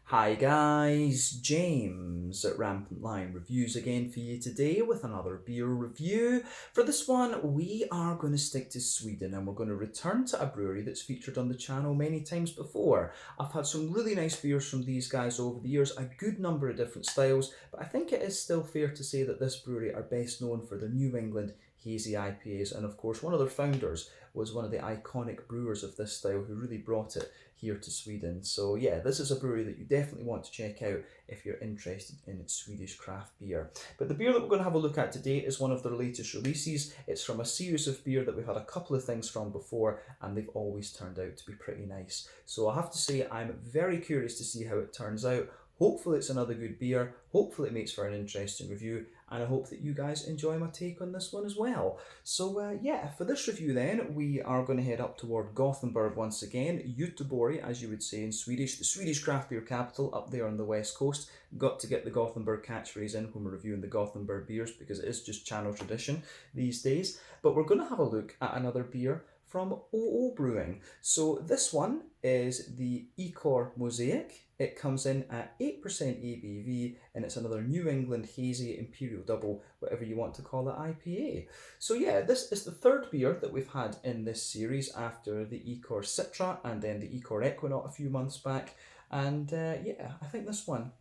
Hi guys, James at Rampant Lion Reviews again for you today with another beer review. For this one, we are going to stick to Sweden and we're going to return to a brewery that's featured on the channel many times before. I've had some really nice beers from these guys over the years, a good number of different styles, but I think it is still fair to say that this brewery are best known for the New England hazy IPAs, and of course one of their founders was one of the iconic brewers of this style who really brought it here to Sweden. So yeah, this is a brewery that you definitely want to check out if you're interested in Swedish craft beer. But the beer that we're going to have a look at today is one of their latest releases. It's from a series of beer that we've had a couple of things from before, and they've always turned out to be pretty nice. So I have to say I'm very curious to see how it turns out. Hopefully it's another good beer, hopefully it makes for an interesting review, and I hope that you guys enjoy my take on this one as well. So yeah, for this review then, we are going to head up toward Gothenburg once again, Göteborg as you would say in Swedish, the Swedish craft beer capital up there on the west coast. Got to get the Gothenburg catchphrase in when we're reviewing the Gothenburg beers because it is just channel tradition these days. But we're going to have a look at another beer from OO Brewing. So this one is the Ichor Mosaic. It comes in at 8% ABV and it's another New England hazy Imperial double, whatever you want to call it, IPA. So yeah, this is the third beer that we've had in this series after the Ichor Citra and then the Ichor Equinox a few months back. And yeah, I think this one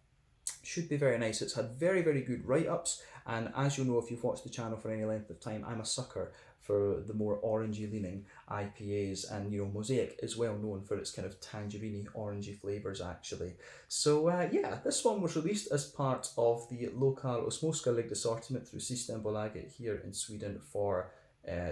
should be very nice. It's had very, very good write-ups, and as you'll know if you've watched the channel for any length of time, I'm a sucker for the more orangey leaning IPAs, and you know, Mosaic is well known for its kind of tangerine orangey flavours actually. So yeah, this one was released as part of the Lokal och Småskalig assortment through Systembolaget here in Sweden for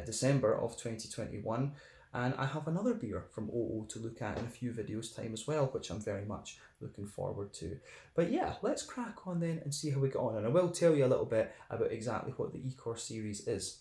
December of 2021. And I have another beer from OO to look at in a few videos time as well, which I'm very much looking forward to. But yeah, let's crack on then and see how we get on. And I will tell you a little bit about exactly what the Ichor series is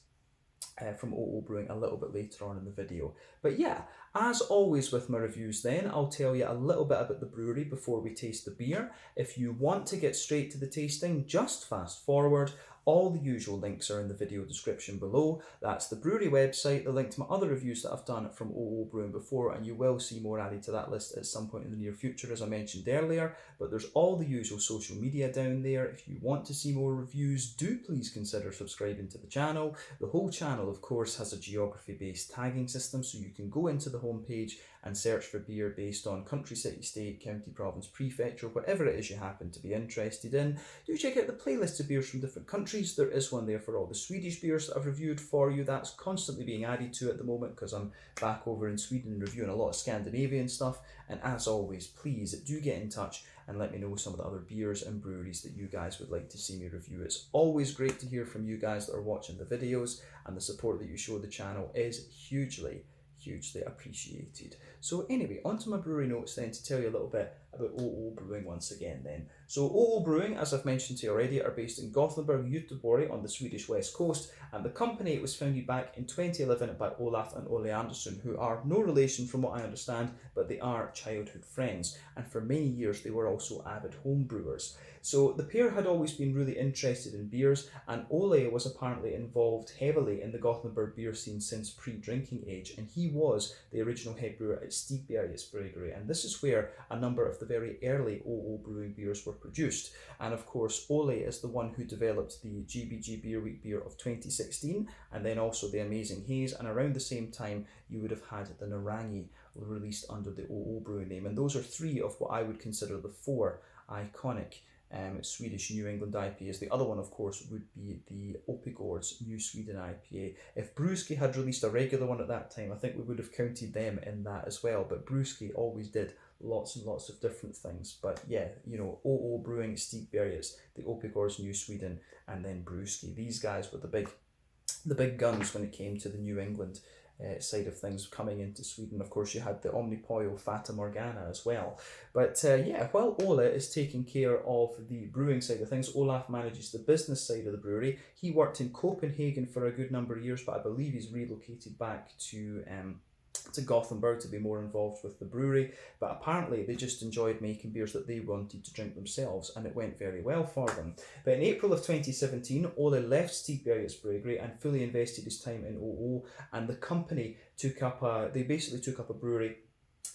from OO Brewing a little bit later on in the video. But yeah, as always with my reviews then, I'll tell you a little bit about the brewery before we taste the beer. If you want to get straight to the tasting, just fast forward. All the usual links are in the video description below. That's the brewery website, the link to my other reviews that I've done from OO Brewing before, and you will see more added to that list at some point in the near future, as I mentioned earlier. But there's all the usual social media down there. If you want to see more reviews, do please consider subscribing to the channel. The whole channel, of course, has a geography-based tagging system, so you can go into the homepage and search for beer based on country, city, state, county, province, prefecture, whatever it is you happen to be interested in. Do check out the playlist of beers from different countries. There is one there for all the Swedish beers that I've reviewed for you. That's constantly being added to at the moment because I'm back over in Sweden reviewing a lot of Scandinavian stuff. And as always, please do get in touch and let me know some of the other beers and breweries that you guys would like to see me review. It's always great to hear from you guys that are watching the videos, and the support that you show the channel is hugely appreciated. So anyway, onto my brewery notes then to tell you a little bit about OO Brewing once again then. So OO Brewing, as I've mentioned to you already, are based in Gothenburg, Göteborg on the Swedish west coast, and the company was founded back in 2011 by Olaf and Ole Andersson, who are no relation from what I understand, but they are childhood friends, and for many years they were also avid home brewers. So the pair had always been really interested in beers, and Ole was apparently involved heavily in the Gothenburg beer scene since pre-drinking age, and he was the original head brewer at Stigbergets Brewery, and this is where a number of the very early OO Brewing beers were produced. And of course, Ole is the one who developed the GBG Beer Week beer of 2016, and then also the Amazing Haze, and around the same time you would have had the Narangi released under the OO Brewing name, and those are three of what I would consider the four iconic Swedish New England IPAs. The other one, of course, would be the Opigård's New Sweden IPA. If Brewski had released a regular one at that time, I think we would have counted them in that as well. But Brewski always did lots and lots of different things. But yeah, you know, OO Brewing, Stigbergets, the Opigård's New Sweden, and then Brewski. These guys were the big guns when it came to the New England side of things coming into Sweden. Of course, you had the Omnipollo Fata Morgana as well. But yeah, while Ola is taking care of the brewing side of things, Olaf manages the business side of the brewery. He worked in Copenhagen for a good number of years, but I believe he's relocated back to Gothenburg to be more involved with the brewery. But apparently they just enjoyed making beers that they wanted to drink themselves, and it went very well for them. But in April of 2017, Ole left Stigbergets Brewery and fully invested his time in OO, and the company they basically took up a brewery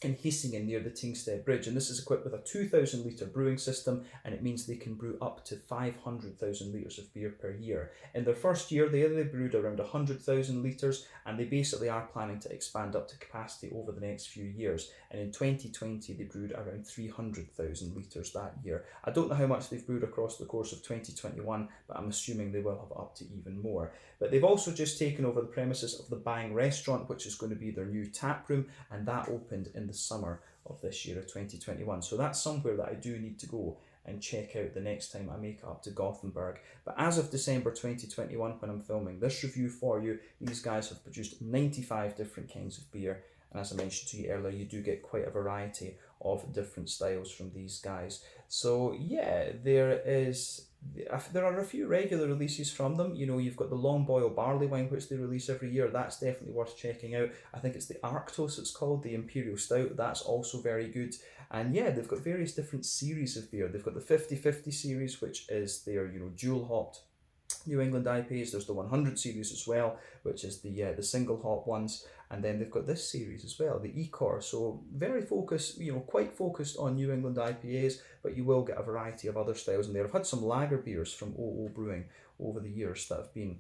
in Hisingen near the Tingstedt Bridge, and this is equipped with a 2,000 litre brewing system, and it means they can brew up to 500,000 litres of beer per year. In their first year, they brewed around 100,000 litres, and they basically are planning to expand up to capacity over the next few years. And in 2020, they brewed around 300,000 litres that year. I don't know how much they've brewed across the course of 2021, but I'm assuming they will have up to even more. But they've also just taken over the premises of the Bang restaurant, which is going to be their new tap room, and that opened in the summer of this year of 2021. So that's somewhere that I do need to go and check out the next time I make it up to Gothenburg. But as of December 2021, when I'm filming this review for you, these guys have produced 95 different kinds of beer. And as I mentioned to you earlier, you do get quite a variety of different styles from these guys. So yeah, there are a few regular releases from them. You know, you've got the Long Boil Barley Wine, which they release every year. That's definitely worth checking out. I think it's the Arctos it's called, the Imperial Stout. That's also very good. And yeah, they've got various different series of beer. They've got the 50/50 series, which is their, you know, dual hopped New England IPAs. There's the 100 series as well, which is the single hop ones, and then they've got this series as well, the Ichor. So very focused, you know, quite focused on New England IPAs, but you will get a variety of other styles in there. I've had some lager beers from OO Brewing over the years that have been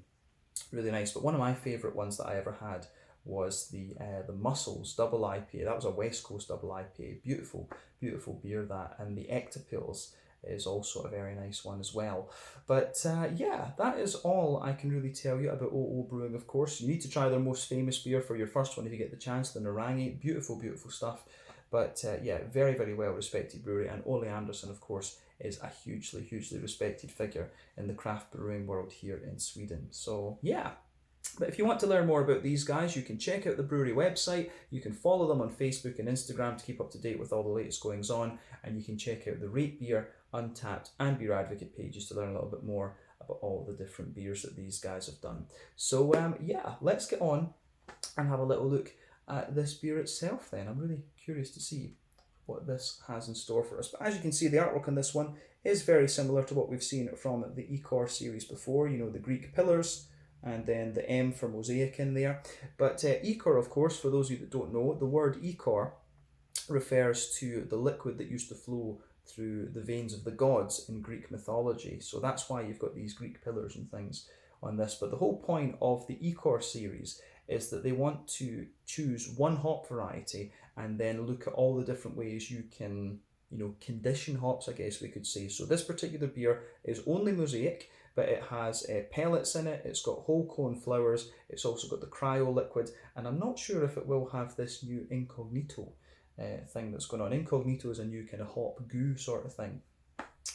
really nice, but one of my favourite ones that I ever had was the Muscles double IPA. That was a West Coast double IPA. Beautiful beer that, and the Ectopils is also a very nice one as well. But yeah, that is all I can really tell you about OO Brewing. Of course, you need to try their most famous beer for your first one if you get the chance, the Narangi. Beautiful stuff. But yeah, very well respected brewery, and Ole Anderson, of course, is a hugely respected figure in the craft brewing world here in Sweden. So yeah. But if you want to learn more about these guys, you can check out the brewery website, you can follow them on Facebook and Instagram to keep up to date with all the latest goings on, and you can check out the Rate Beer, Untappd and Beer Advocate pages to learn a little bit more about all the different beers that these guys have done. So yeah, let's get on and have a little look at this beer itself then. I'm really curious to see what this has in store for us. But as you can see, the artwork on this one is very similar to what we've seen from the Ichor series before, you know, the Greek pillars, and then the M for Mosaic in there. But Ichor, of course, for those of you that don't know, the word Ichor refers to the liquid that used to flow through the veins of the gods in Greek mythology. So that's why you've got these Greek pillars and things on this. But the whole point of the Ichor series is that they want to choose one hop variety and then look at all the different ways you can, you know, condition hops, I guess we could say. So this particular beer is only Mosaic, but it has pellets in it, it's got whole cone flowers, it's also got the cryo liquid, and I'm not sure if it will have this new incognito thing that's going on. Incognito is a new kind of hop goo sort of thing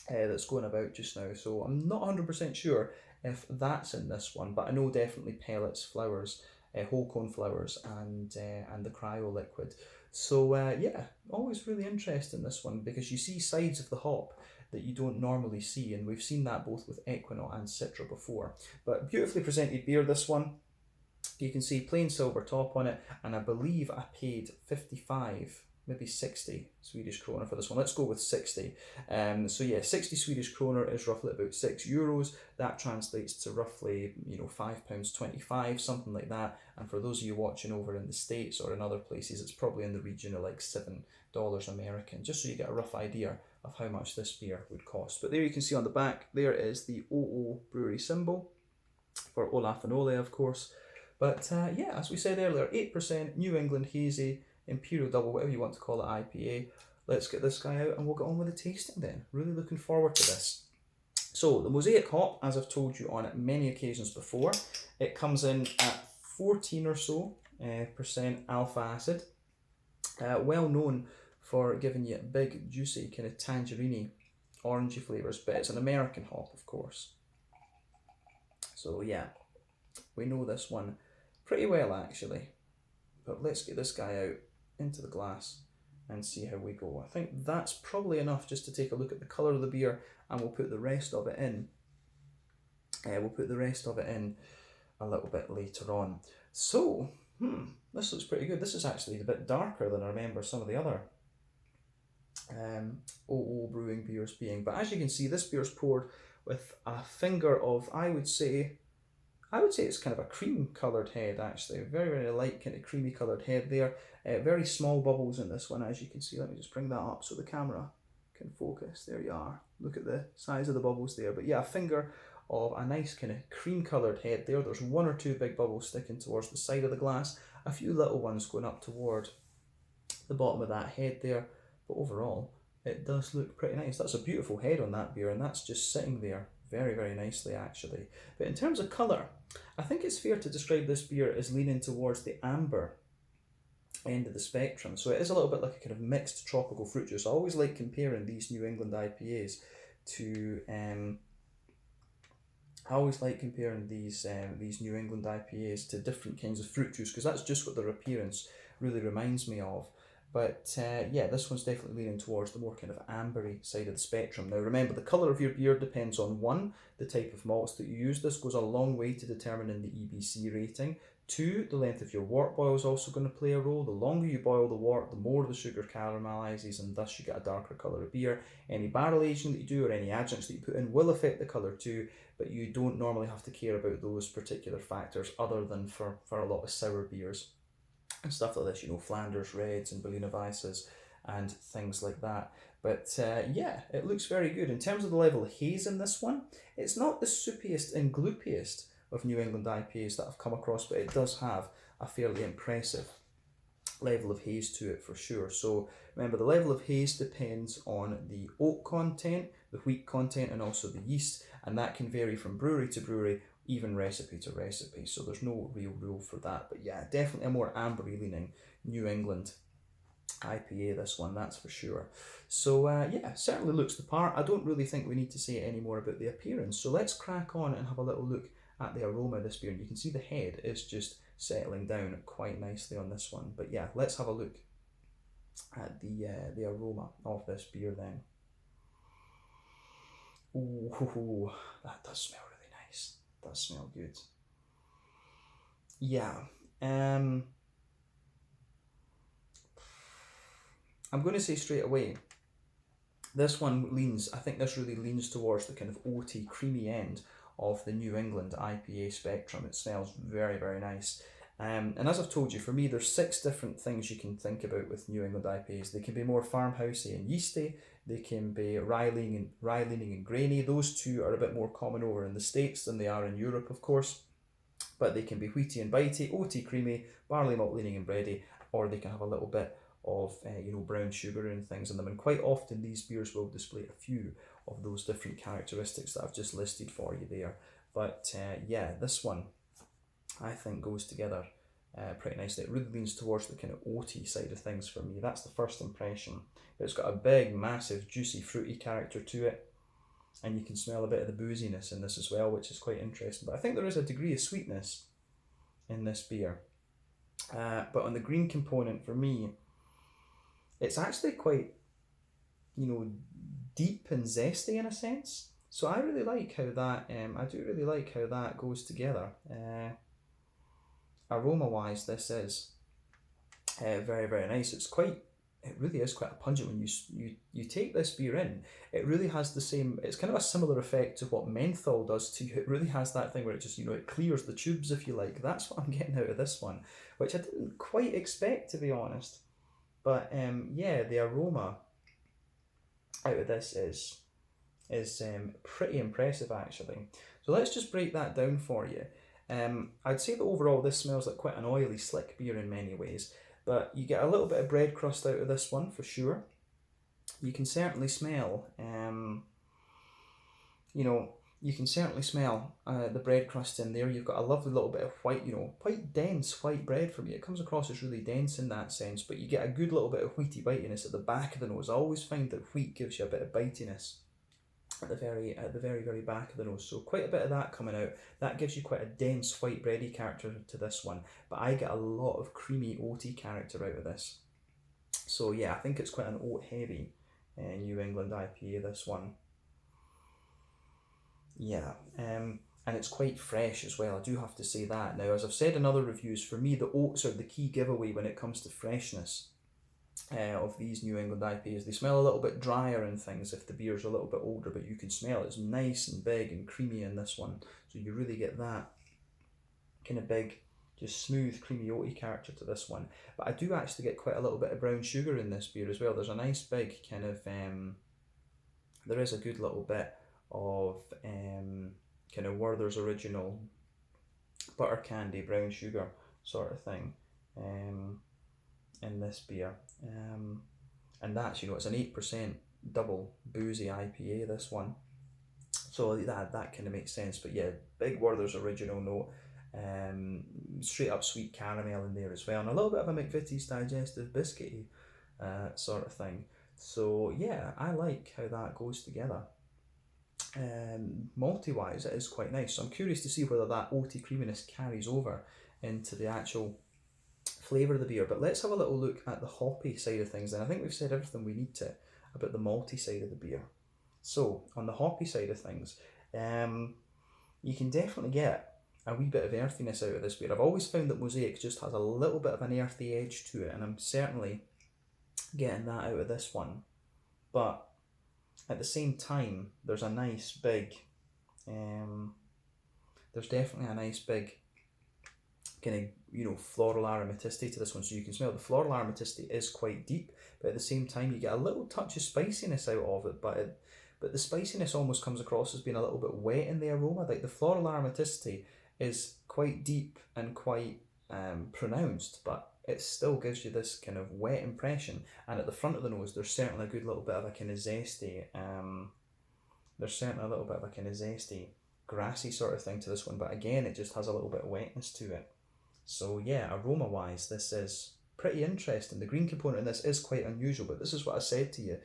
that's going about just now, so I'm not 100% sure if that's in this one, but I know definitely pellets, flowers, whole cone flowers, and the cryo liquid. So yeah, always really interesting this one, because you see sides of the hop that you don't normally see, and we've seen that both with Equinaut and Citra before. But beautifully presented beer, this one. You can see plain silver top on it, and I believe I paid 55, maybe 60 Swedish krona for this one. Let's go with 60. So yeah, 60 Swedish krona is roughly about €6. That translates to roughly, you know, £5.25, something like that. And for those of you watching over in the States or in other places, it's probably in the region of like $7 American, just so you get a rough idea of how much this beer would cost. But there you can see on the back, there is the OO brewery symbol for Olaf and Ole, of course. But yeah, as we said earlier, 8% New England Hazy, Imperial Double, whatever you want to call it, IPA. Let's get this guy out and we'll get on with the tasting then. Really looking forward to this. So the Mosaic hop, as I've told you on many occasions before, it comes in at 14 or so percent alpha acid. Well known for giving you big, juicy, kind of tangerine, orangey flavours, but it's an American hop, of course. So yeah, we know this one pretty well actually. But let's get this guy out into the glass and see how we go. I think that's probably enough just to take a look at the colour of the beer, and we'll put the rest of it in. We'll put the rest of it in a little bit later on. So, this looks pretty good. This is actually a bit darker than I remember some of the other OO Brewing beers being. But as you can see, this beer's poured with a finger of, I would say I would say it's kind of a cream coloured head actually, very, very light kind of creamy coloured head there. Very small bubbles in this one, as you can see. Let me just bring that up so the camera can focus. There you are. Look at the size of the bubbles there. But yeah, a finger of a nice kind of cream coloured head there. There's one or two big bubbles sticking towards the side of the glass, a few little ones going up toward the bottom of that head there. But overall, it does look pretty nice. That's a beautiful head on that beer, and that's just sitting there very, very nicely actually. But in terms of colour, I think it's fair to describe this beer as leaning towards the amber end of the spectrum. So it is a little bit like a kind of mixed tropical fruit juice. I always like comparing these New England IPAs to I always like comparing these New England IPAs to different kinds of fruit juice, because that's just what their appearance really reminds me of. But yeah, this one's definitely leaning towards the more kind of ambery side of the spectrum. Now remember, the colour of your beer depends on 1, the type of malts that you use. This goes a long way to determining the EBC rating. 2, the length of your wort boil is also going to play a role. The longer you boil the wort, the more the sugar caramelizes, and thus you get a darker colour of beer. Any barrel aging that you do or any adjuncts that you put in will affect the colour too, but you don't normally have to care about those particular factors other than for a lot of sour beers and stuff like this, you know, Flanders Reds and Berliner Weisses and things like that. But yeah, it looks very good. In terms of the level of haze in this one, it's not the soupiest and gloopiest of New England IPAs that I've come across, but it does have a fairly impressive level of haze to it for sure. So remember, the level of haze depends on the oak content, the wheat content, and also the yeast, and that can vary from brewery to brewery, even recipe to recipe, so there's no real rule for that. But yeah, definitely a more ambery leaning New England IPA, this one, that's for sure. So yeah, certainly looks the part. I don't really think we need to say any more about the appearance, so let's crack on and have a little look at the aroma of this beer. And you can see the head is just settling down quite nicely on this one. But yeah, let's have a look at the aroma of this beer then. Ooh, that does smell really nice. Does smell good. Yeah. I'm going to say straight away, this one leans, I think this really leans towards the kind of oaty, creamy end of the New England IPA spectrum. It smells very, very nice. And as I've told you, for me, there's 6 different things you can think about with New England IPAs. They can be more farmhousey and yeasty. They can be rye leaning and grainy. Those two are a bit more common over in the States than they are in Europe, of course. But they can be wheaty and bitey, oaty, creamy, barley malt leaning and bready, or they can have a little bit of brown sugar and things in them. And quite often these beers will display a few of those different characteristics that I've just listed for you there. But yeah, this one I think goes together pretty nicely. It really leans towards the kind of oaty side of things for me. That's the first impression. But it's got a big, massive, juicy, fruity character to it. And you can smell a bit of the booziness in this as well, which is quite interesting. But I think there is a degree of sweetness in this beer. But on the green component, for me, it's actually quite, deep and zesty in a sense. So I really like how that, I do really like how that goes together. Aroma-wise, this is very, very nice. It really is quite a pungent when you take this beer in. It really has the same, it's kind of a similar effect to what menthol does to you. It really has that thing where it just, it clears the tubes, if you like. That's what I'm getting out of this one, which I didn't quite expect, to be honest. But yeah, the aroma out of this is pretty impressive actually. So let's just break that down for you. I'd say that overall this smells like quite an oily, slick beer in many ways, but you get a little bit of bread crust out of this one for sure. You can certainly smell, you can certainly smell the bread crust in there. You've got a lovely little bit of white, quite dense white bread for me. It comes across as really dense in that sense, but you get a good little bit of wheaty bitiness at the back of the nose. I always find that wheat gives you a bit of bitiness at the very back of the nose. So quite a bit of that coming out. That gives you quite a dense white bready character to this one, but I get a lot of creamy oaty character out of this. So yeah, I think it's quite an oat heavy New England IPA, this one. Yeah, and it's quite fresh as well, I do have to say that. Now, as I've said in other reviews, for me the oats are the key giveaway when it comes to freshness of these New England IPAs. They smell a little bit drier and things if the beer's a little bit older, but you can smell it's nice and big and creamy in this one, so you really get that kind of big, just smooth, creamy oaty character to this one. But I do actually get quite a little bit of brown sugar in this beer as well. There's a nice big kind of, there is a good little bit of kind of Werther's Original butter candy, brown sugar sort of thing in this beer. And that's, it's an 8% double boozy IPA, this one. So that kind of makes sense. But yeah, big Werther's Original note. Straight up sweet caramel in there as well, and a little bit of a McVitie's digestive biscuity sort of thing. So yeah, I like how that goes together. Malty wise, it is quite nice. So I'm curious to see whether that oaty creaminess carries over into the actual flavour of the beer. But let's have a little look at the hoppy side of things. And I think we've said everything we need to about the malty side of the beer. So on the hoppy side of things, you can definitely get a wee bit of earthiness out of this beer. I've always found that Mosaic just has a little bit of an earthy edge to it, and I'm certainly getting that out of this one. But at the same time, there's a nice big, there's definitely a nice big kind of, floral aromaticity to this one. So you can smell the floral aromaticity is quite deep, but at the same time you get a little touch of spiciness out of it, but the spiciness almost comes across as being a little bit wet in the aroma. Like the floral aromaticity is quite deep and quite pronounced, but it still gives you this kind of wet impression. And at the front of the nose, there's certainly a good little bit of a kind of zesty, grassy sort of thing to this one. But again, it just has a little bit of wetness to it. So yeah, aroma wise, this is pretty interesting. The green component in this is quite unusual, but this is what I said to you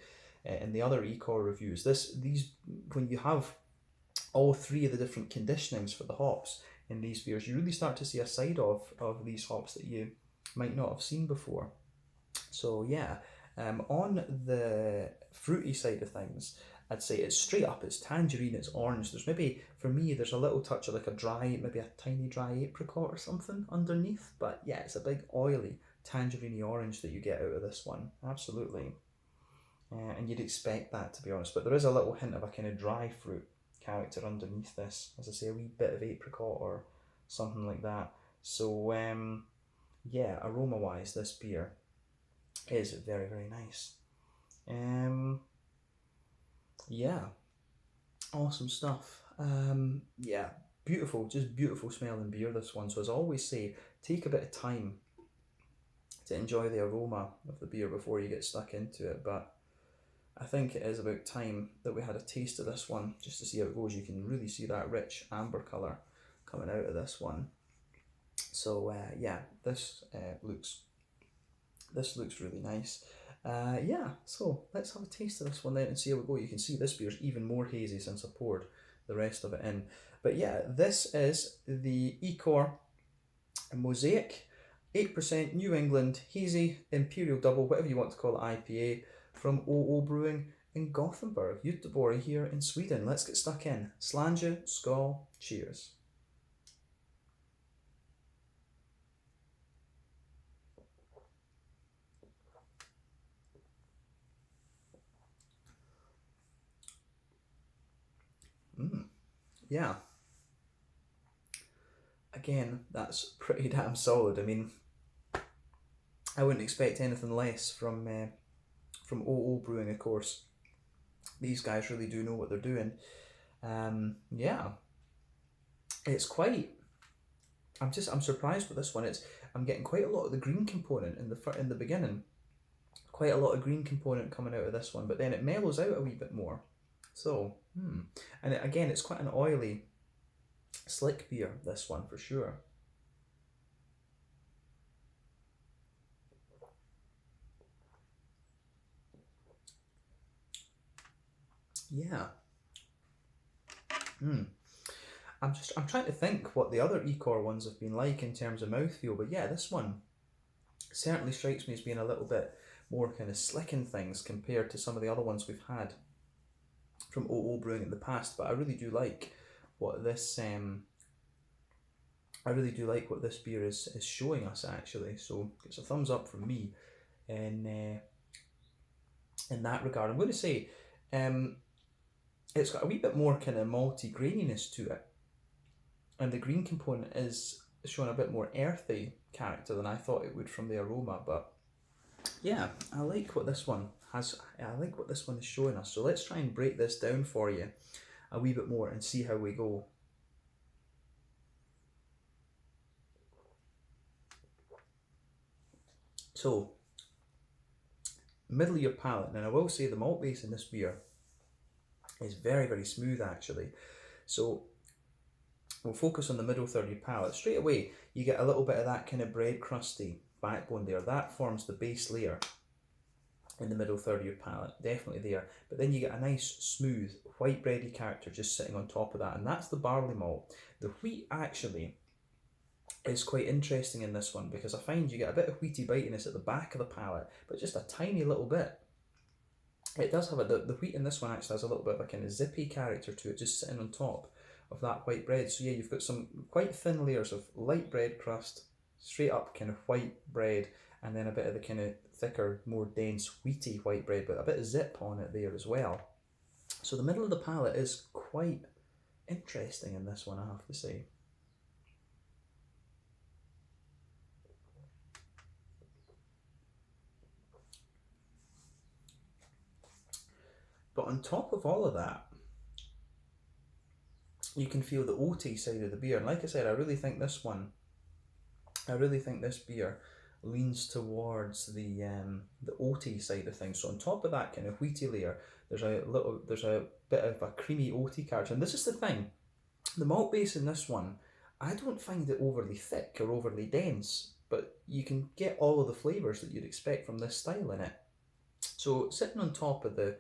in the other Ichor reviews. These when you have all three of the different conditionings for the hops in these beers, you really start to see a side of these hops that you might not have seen before. So yeah, on the fruity side of things, I'd say it's straight up, it's tangerine, it's orange. There's maybe, for me, there's a little touch of like maybe a tiny dry apricot or something underneath, but yeah, it's a big oily tangerine orange that you get out of this one, absolutely. And you'd expect that, to be honest, but there is a little hint of a kind of dry fruit character underneath this, as I say, a wee bit of apricot or something like that. So yeah, aroma wise, this beer is very, very nice. Yeah, awesome stuff. Yeah, beautiful, just beautiful smelling beer, this one. So as I always say, take a bit of time to enjoy the aroma of the beer before you get stuck into it. But I think it is about time that we had a taste of this one, just to see how it goes. You can really see that rich amber colour coming out of this one. So yeah, this looks really nice. Yeah, so let's have a taste of this one then and see how we go. You can see this beer's even more hazy since I poured the rest of it in. But yeah, this is the Ichor Mosaic 8% New England Hazy Imperial Double, whatever you want to call it, IPA from OO Brewing in Gothenburg, Göteborg here in Sweden. Let's get stuck in. Slange, skål, cheers. Yeah. Again, that's pretty damn solid. I mean, I wouldn't expect anything less from OO Brewing, of course. These guys really do know what they're doing. Yeah, it's quite. I'm surprised with this one. I'm getting quite a lot of the green component in the beginning. Quite a lot of green component coming out of this one, but then it mellows out a wee bit more. So, and again, it's quite an oily, slick beer, this one for sure. Yeah. I'm trying to think what the other Ichor ones have been like in terms of mouthfeel, but yeah, this one certainly strikes me as being a little bit more kind of slick in things compared to some of the other ones we've had from OO Brewing in the past. But I really do like what this beer is showing us, actually. So it's a thumbs up from me in that regard. I'm going to say it's got a wee bit more kind of malty graininess to it, and the green component is showing a bit more earthy character than I thought it would from the aroma. But yeah, I like what this one has. I like what this one is showing us. So let's try and break this down for you a wee bit more and see how we go. So, middle of your palate, and I will say the malt base in this beer is very, very smooth actually. So we'll focus on the middle third of your palate. Straight away, you get a little bit of that kind of bread crusty backbone there. That forms the base layer in the middle third of your palate, definitely there. But then you get a nice, smooth, white bready character just sitting on top of that, and that's the barley malt. The wheat actually is quite interesting in this one because I find you get a bit of wheaty bitiness at the back of the palate, but just a tiny little bit. It does have the wheat in this one actually has a little bit of a kind of zippy character to it, just sitting on top of that white bread. So yeah, you've got some quite thin layers of light bread crust, straight up kind of white bread, and then a bit of the kind of thicker, more dense, wheaty white bread, but a bit of zip on it there as well. So the middle of the palate is quite interesting in this one, I have to say. But on top of all of that, you can feel the oaty side of the beer. And like I said, I really think this beer leans towards the oaty side of things. So on top of that kind of wheaty layer, there's a bit of a creamy oaty character. And this is the thing, the malt base in this one, I don't find it overly thick or overly dense, but you can get all of the flavours that you'd expect from this style in it. So sitting on top of the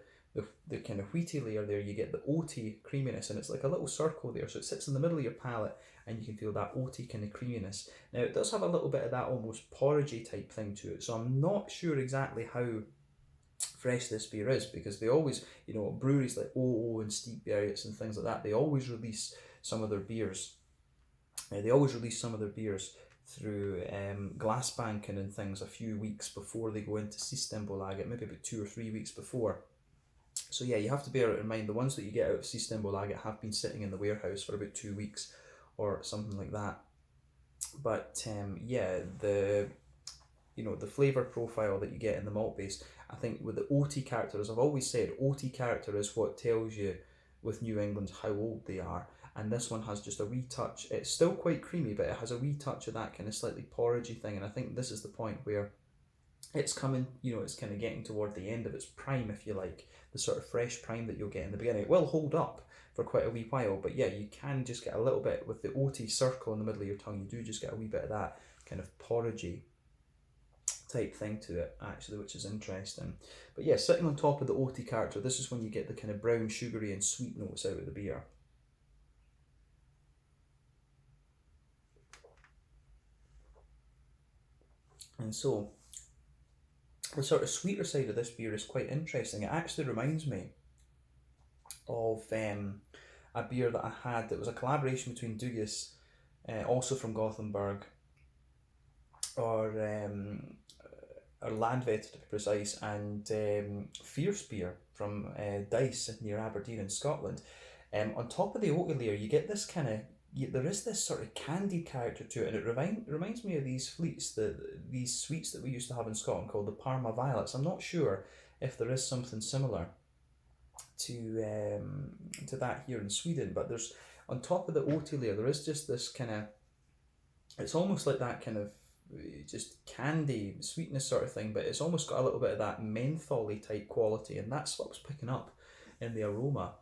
kind of wheaty layer there, you get the oaty creaminess, and it's like a little circle there, so it sits in the middle of your palate and you can feel that oaty kind of creaminess. Now it does have a little bit of that almost porridgey type thing to it, so I'm not sure exactly how fresh this beer is, because they always, breweries like OO and Steep Berries and things like that, they always release some of their beers. Through glass banking and things a few weeks before they go into Systembolaget, maybe about 2 or 3 weeks before. So yeah, you have to bear it in mind. The ones that you get out of Systembolaget have been sitting in the warehouse for about 2 weeks or something like that. But the flavour profile that you get in the malt base, I think with the oaty character, as I've always said, oaty character is what tells you with New England how old they are. And this one has just a wee touch. It's still quite creamy, but it has a wee touch of that kind of slightly porridgey thing. And I think this is the point where it's coming, it's kind of getting toward the end of its prime, if you like, the sort of fresh prime that you'll get in the beginning. It will hold up for quite a wee while, but yeah, you can just get a little bit with the oaty circle in the middle of your tongue. You do just get a wee bit of that kind of porridgey type thing to it, actually, which is interesting. But yeah, sitting on top of the oaty character, this is when you get the kind of brown, sugary and sweet notes out of the beer. And so the sort of sweeter side of this beer is quite interesting. It actually reminds me of a beer that I had that was a collaboration between Dugas, also from Gothenburg, or Landvetter to be precise, and Fierce beer from Dice near Aberdeen in Scotland. On top of the oaty layer, you get this kind of, there is this sort of candied character to it, and it reminds me of these these sweets that we used to have in Scotland called the Parma Violets. I'm not sure if there is something similar to that here in Sweden, but there's, on top of the oaty layer, there is just this kind of, it's almost like that kind of just candy sweetness sort of thing, but it's almost got a little bit of that mentholy type quality, and that's what I was picking up in the aroma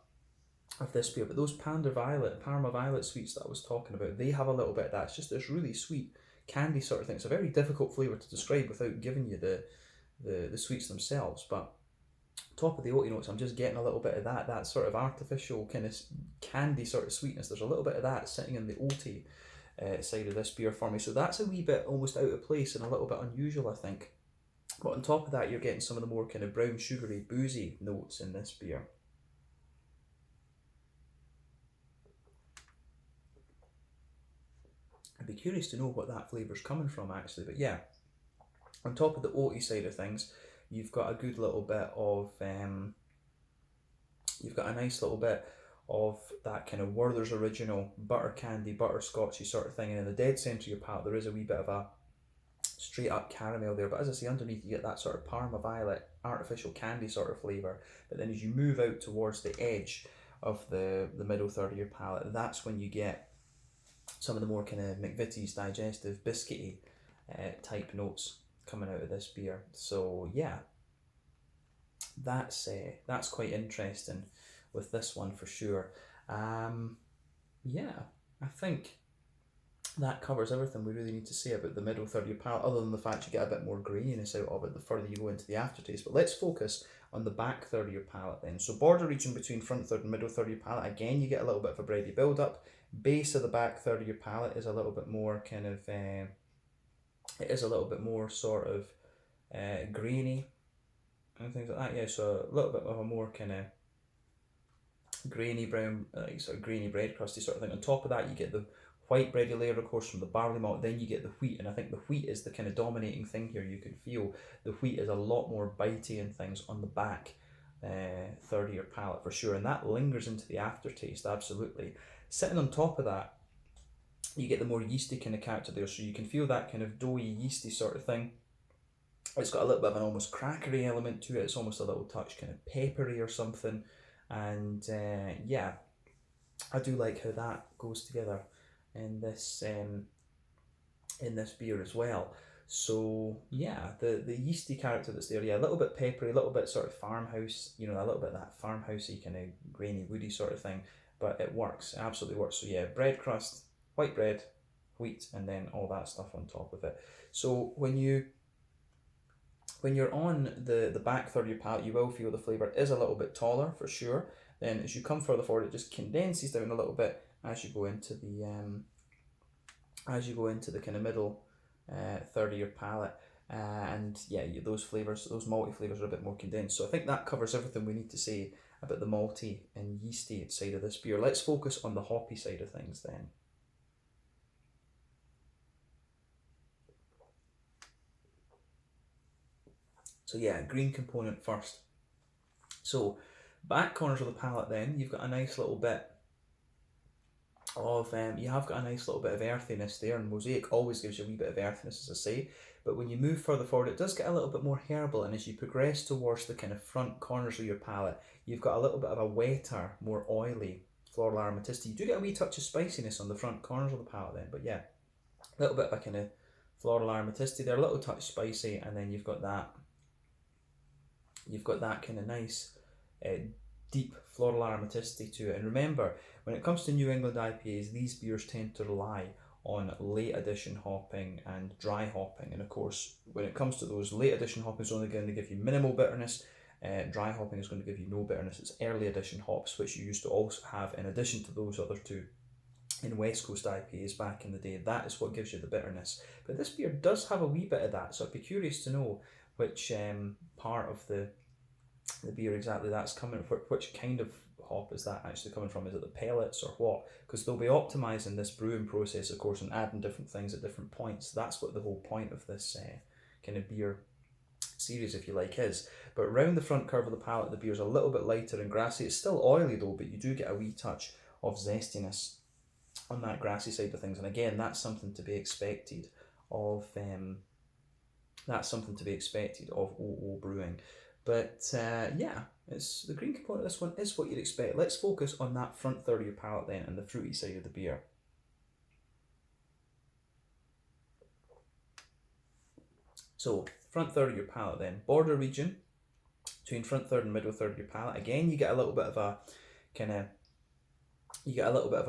of this beer. But those Parma Violet sweets that I was talking about, they have a little bit of that. It's just this really sweet candy sort of thing. It's a very difficult flavour to describe without giving you the sweets themselves, but top of the oaty notes, I'm just getting a little bit of that sort of artificial kind of candy sort of sweetness. There's a little bit of that sitting in the oaty side of this beer for me, so that's a wee bit almost out of place and a little bit unusual, I think. But on top of that, you're getting some of the more kind of brown, sugary, boozy notes in this beer. I'd be curious to know what that flavour's coming from, actually. But yeah, on top of the oaty side of things, you've got a good little bit of, you've got a nice little bit of that kind of Werther's Original butter candy, butterscotchy sort of thing, and in the dead centre of your palate there is a wee bit of a straight up caramel there, but as I say, underneath you get that sort of Parma Violet artificial candy sort of flavour. But then as you move out towards the edge of the middle third of your palate, that's when you get some of the more kind of McVitie's digestive biscuity type notes coming out of this beer. So yeah, that's quite interesting with this one for sure. Yeah, I think that covers everything we really need to say about the middle third of your palate, other than the fact you get a bit more graininess out of it the further you go into the aftertaste. But let's focus on the back third of your palate then. So border region between front third and middle third of your palate, again you get a little bit of a bready build up. Base of the back third of your palate is a little bit more kind of, it is a little bit more sort of grainy and things like that. Yeah, so a little bit of a more kind of grainy brown, sort of grainy bread crusty sort of thing. On top of that you get the white bready layer, of course, from the barley malt. Then you get the wheat, and I think the wheat is the kind of dominating thing here. You can feel the wheat is a lot more bitey and things on the back third of your palate for sure, and that lingers into the aftertaste, absolutely. Sitting on top of that, you get the more yeasty kind of character there, so you can feel that kind of doughy, yeasty sort of thing. It's got a little bit of an almost crackery element to it. It's almost a little touch kind of peppery or something, and yeah, I do like how that goes together in this beer as well. So yeah, the yeasty character that's there, yeah, a little bit peppery, a little bit sort of farmhouse, a little bit of that farmhousey kind of grainy, woody sort of thing, but it works, it absolutely works. So yeah, bread crust, white bread, wheat, and then all that stuff on top of it. So when you're on the back third of your palate, you will feel the flavour is a little bit taller for sure. Then as you come further forward, it just condenses down a little bit as you go into the kind of middle third of your palate, and yeah, those flavors, those malty flavors, are a bit more condensed. So I think that covers everything we need to say about the malty and yeasty side of this beer. Let's focus on the hoppy side of things then. So yeah, green component first. So back corners of the palate, then you've got a nice little bit of you have got a nice little bit of earthiness there, and Mosaic always gives you a wee bit of earthiness, as I say. But when you move further forward, it does get a little bit more herbal, and as you progress towards the kind of front corners of your palate, you've got a little bit of a wetter, more oily floral aromaticity. You do get a wee touch of spiciness on the front corners of the palate then, but yeah, a little bit of a kind of floral aromaticity there, a little touch spicy, and then you've got that kind of nice deep floral aromaticity to it. And remember, when it comes to New England IPAs, these beers tend to rely on late addition hopping and dry hopping, and of course when it comes to those, late addition hopping is only going to give you minimal bitterness, dry hopping is going to give you no bitterness. It's early addition hops, which you used to also have in addition to those other two in West Coast IPAs back in the day. That is what gives you the bitterness, but this beer does have a wee bit of that, so I'd be curious to know which part of the beer exactly that's coming from, which kind of hop is that actually coming from. Is it the pellets or what? Because they'll be optimizing this brewing process, of course, and adding different things at different points. That's what the whole point of this kind of beer series, if you like, is. But around the front curve of the palate, the beer's a little bit lighter and grassy. It's still oily though, but you do get a wee touch of zestiness on that grassy side of things, and again, that's something to be expected of OO Brewing. But yeah, it's the green component of this one is what you'd expect. Let's focus on that front third of your palate then, and the fruity side of the beer. So front third of your palate then, border region between front third and middle third of your palate. Again, you get a little bit of a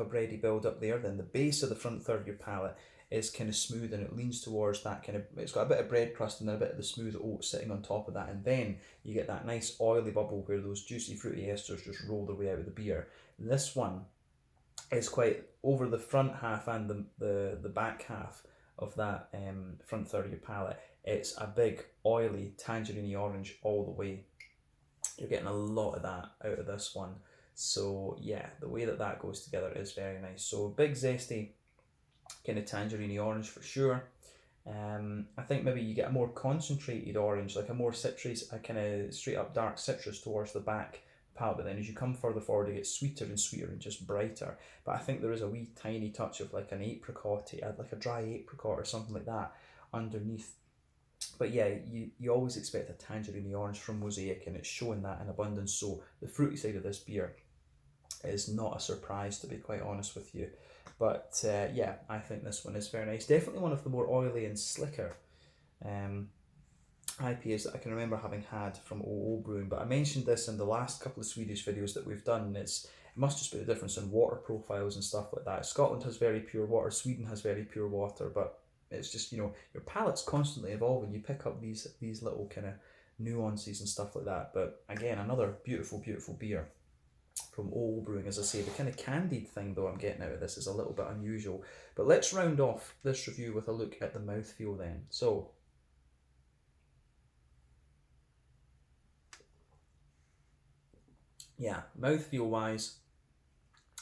bready build up there. Then the base of the front third of your palate is kind of smooth, and it leans towards that kind of, it's got a bit of bread crust and then a bit of the smooth oat sitting on top of that, and then you get that nice oily bubble where those juicy fruity esters just roll their way out of the beer. This one is quite over the front half and the back half of that front third of your palate. It's a big oily tangerine orange all the way. You're getting a lot of that out of this one. So yeah, the way that goes together is very nice. So big zesty kind of tangerine orange for sure. I think maybe you get a more concentrated orange, like a more citrus, a kind of straight up dark citrus towards the back palate, but then as you come further forward it gets sweeter and sweeter and just brighter. But I think there is a wee tiny touch of like an apricot, like a dry apricot or something like that underneath. But yeah, you always expect a tangerine orange from Mosaic, and it's showing that in abundance. So the fruity side of this beer is not a surprise, to be quite honest with you. But yeah, I think this one is very nice. Definitely one of the more oily and slicker IPAs that I can remember having had from OO Brewing. But I mentioned this in the last couple of Swedish videos that we've done. It must just be the difference in water profiles and stuff like that. Scotland has very pure water, Sweden has very pure water, but it's just, your palate's constantly evolving. You pick up these little kind of nuances and stuff like that. But again, another beautiful, beautiful beer from OO Brewing. As I say, the kind of candied thing though I'm getting out of this is a little bit unusual. But let's round off this review with a look at the mouthfeel then. So, yeah, mouthfeel wise,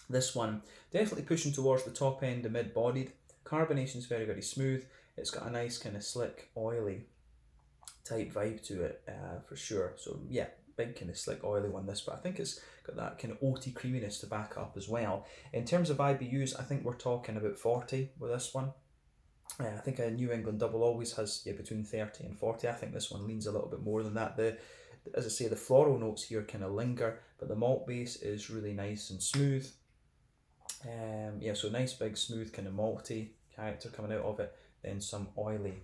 this one definitely pushing towards the top end, the mid-bodied. Carbonation's very, very smooth. It's got a nice kind of slick, oily type vibe to it, for sure. So yeah, big kind of slick, oily one this, but I think it's got that kind of oaty creaminess to back up as well. In terms of IBUs, I think we're talking about 40 with this one. I think a New England double always has between 30 and 40. I think this one leans a little bit more than that. As I say, the floral notes here kind of linger, but the malt base is really nice and smooth. Yeah, so nice big smooth kind of malty character coming out of it. Then some oily,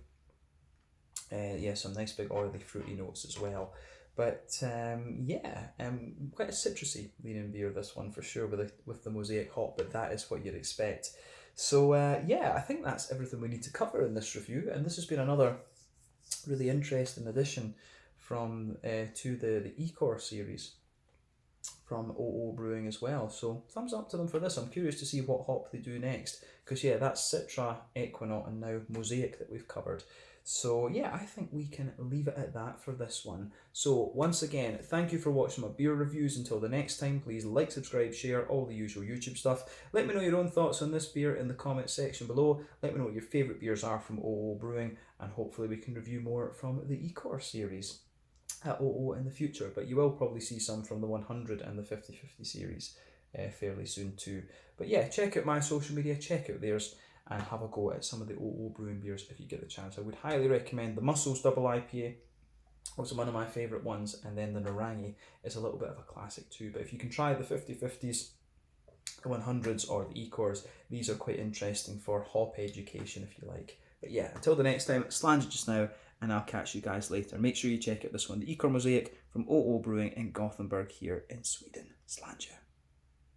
some nice big oily fruity notes as well. But yeah, quite a citrusy leaning beer, this one for sure, with the Mosaic hop, but that is what you'd expect. So yeah, I think that's everything we need to cover in this review, and this has been another really interesting addition from to the Ichor series from OO Brewing as well. So thumbs up to them for this. I'm curious to see what hop they do next, because yeah, that's Citra, Equinaut, and now Mosaic that we've covered. So yeah, I think we can leave it at that for this one. So once again, thank you for watching my beer reviews. Until the next time, please like, subscribe, share, all the usual YouTube stuff. Let me know your own thoughts on this beer in the comment section below. Let me know what your favourite beers are from OO Brewing, and hopefully we can review more from the Ichor series at OO in the future. But you will probably see some from the 100 and the 50/50 series fairly soon too. But yeah, check out my social media, check out theirs, and have a go at some of the OO Brewing beers if you get the chance. I would highly recommend the Muscles Double IPA, also one of my favourite ones, and then the Narangi is a little bit of a classic too. But if you can try the 50/50s, the 100s, or the Ichors, these are quite interesting for hop education if you like. But yeah, until the next time, Slange just now, and I'll catch you guys later. Make sure you check out this one, the Ichor Mosaic from OO Brewing in Gothenburg here in Sweden. Slange.